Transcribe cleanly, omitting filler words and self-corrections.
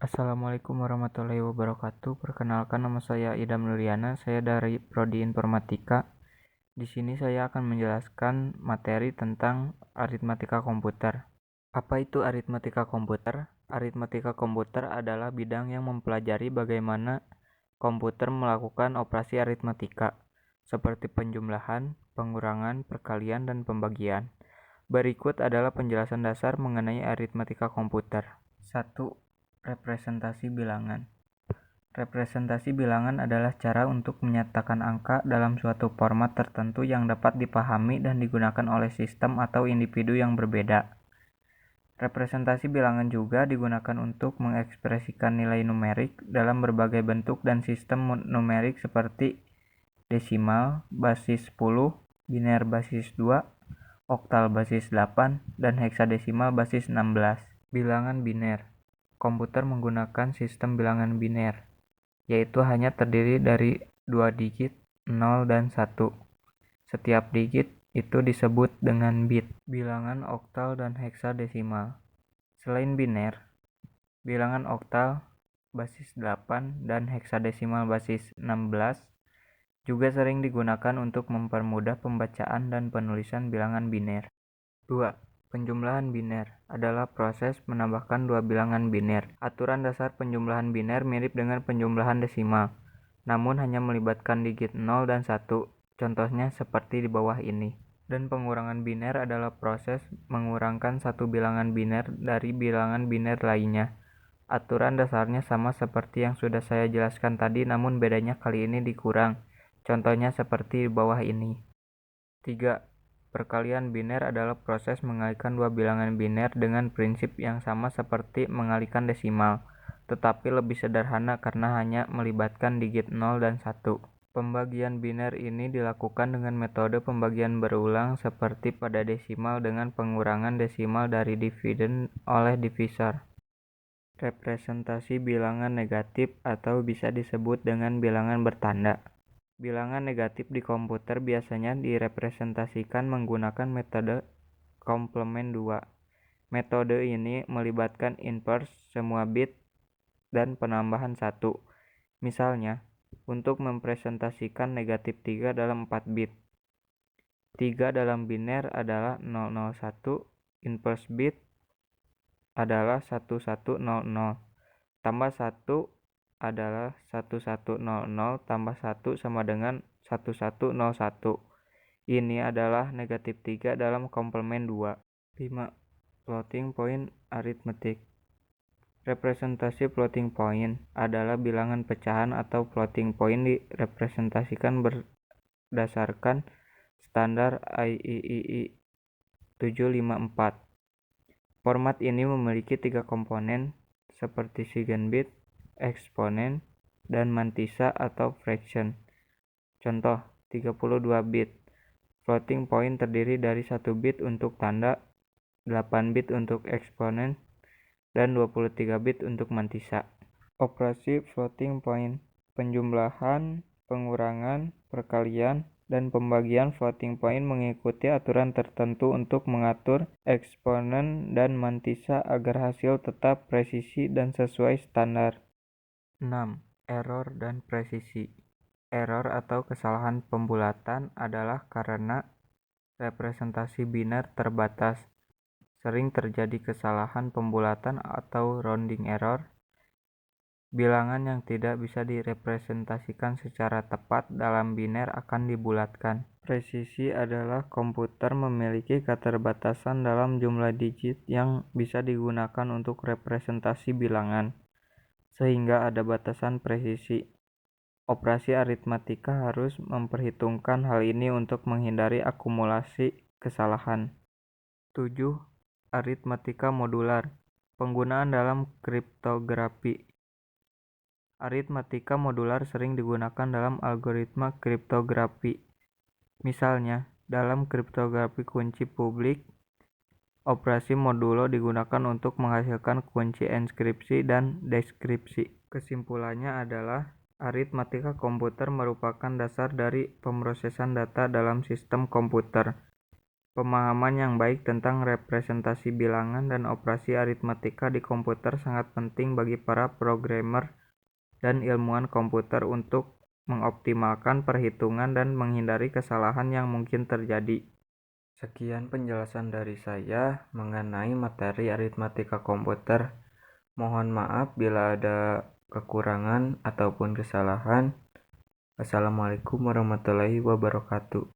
Assalamualaikum warahmatullahi wabarakatuh. Perkenalkan, nama saya Idam Nuryana. Saya dari Prodi Informatika. Di sini saya akan menjelaskan materi tentang aritmatika komputer. Apa itu aritmatika komputer? Aritmatika komputer adalah bidang yang mempelajari bagaimana komputer melakukan operasi aritmatika, seperti penjumlahan, pengurangan, perkalian, dan pembagian. Berikut adalah penjelasan dasar mengenai aritmatika komputer. 1. Representasi bilangan. Representasi bilangan adalah cara untuk menyatakan angka dalam suatu format tertentu yang dapat dipahami dan digunakan oleh sistem atau individu yang berbeda. Representasi bilangan juga digunakan untuk mengekspresikan nilai numerik dalam berbagai bentuk dan sistem numerik seperti desimal basis 10, biner basis 2, oktal basis 8, dan heksadesimal basis 16. Bilangan biner. Komputer menggunakan sistem bilangan biner, yaitu hanya terdiri dari 2 digit, 0 dan 1. Setiap digit itu disebut dengan bit. Bilangan oktal dan heksadesimal. Selain biner, bilangan oktal basis 8 dan heksadesimal basis 16 juga sering digunakan untuk mempermudah pembacaan dan penulisan bilangan biner. 2. Penjumlahan biner adalah proses menambahkan dua bilangan biner. Aturan dasar penjumlahan biner mirip dengan penjumlahan desimal, namun hanya melibatkan digit 0 dan 1, contohnya seperti di bawah ini. Dan pengurangan biner adalah proses mengurangkan satu bilangan biner dari bilangan biner lainnya. Aturan dasarnya sama seperti yang sudah saya jelaskan tadi, namun bedanya kali ini dikurang, contohnya seperti di bawah ini. 3. Perkalian biner adalah proses mengalikan dua bilangan biner dengan prinsip yang sama seperti mengalikan desimal, tetapi lebih sederhana karena hanya melibatkan digit 0 dan 1. Pembagian biner ini dilakukan dengan metode pembagian berulang seperti pada desimal dengan pengurangan desimal dari dividen oleh divisor. Representasi bilangan negatif atau bisa disebut dengan bilangan bertanda. Bilangan negatif di komputer biasanya direpresentasikan menggunakan metode komplement 2. Metode ini melibatkan inverse semua bit dan penambahan 1. Misalnya, untuk mempresentasikan negatif 3 dalam 4 bit. 3 dalam biner adalah 001, inverse bit adalah 1100, tambah 1 adalah 1100 tambah 1 sama dengan 1101. Ini adalah negatif 3 dalam komplement 2. 5. Floating point arithmetic. Representasi floating point adalah bilangan pecahan atau floating point direpresentasikan berdasarkan standar IEEE 754. Format ini memiliki 3 komponen seperti sigen bit, eksponen, dan mantisa atau fraction. Contoh, 32 bit. Floating point terdiri dari 1 bit untuk tanda, 8 bit untuk eksponen, dan 23 bit untuk mantisa. Operasi floating point, penjumlahan, pengurangan, perkalian, dan pembagian floating point mengikuti aturan tertentu untuk mengatur eksponen dan mantisa agar hasil tetap presisi dan sesuai standar. 6. Error dan presisi. Error atau kesalahan pembulatan adalah karena representasi biner terbatas. Sering terjadi kesalahan pembulatan atau rounding error. Bilangan yang tidak bisa direpresentasikan secara tepat dalam biner akan dibulatkan. Presisi adalah komputer memiliki keterbatasan dalam jumlah digit yang bisa digunakan untuk representasi bilangan, sehingga ada batasan presisi. Operasi aritmatika harus memperhitungkan hal ini untuk menghindari akumulasi kesalahan. 7. Aritmatika modular. Penggunaan dalam kriptografi. Aritmatika modular sering digunakan dalam algoritma kriptografi. Misalnya, dalam kriptografi kunci publik, operasi modulo digunakan untuk menghasilkan kunci enskripsi dan deskripsi. Kesimpulannya adalah aritmatika komputer merupakan dasar dari pemrosesan data dalam sistem komputer. Pemahaman yang baik tentang representasi bilangan dan operasi aritmatika di komputer sangat penting bagi para programmer dan ilmuwan komputer untuk mengoptimalkan perhitungan dan menghindari kesalahan yang mungkin terjadi. Sekian penjelasan dari saya mengenai materi aritmatika komputer. Mohon maaf bila ada kekurangan ataupun kesalahan. Assalamualaikum warahmatullahi wabarakatuh.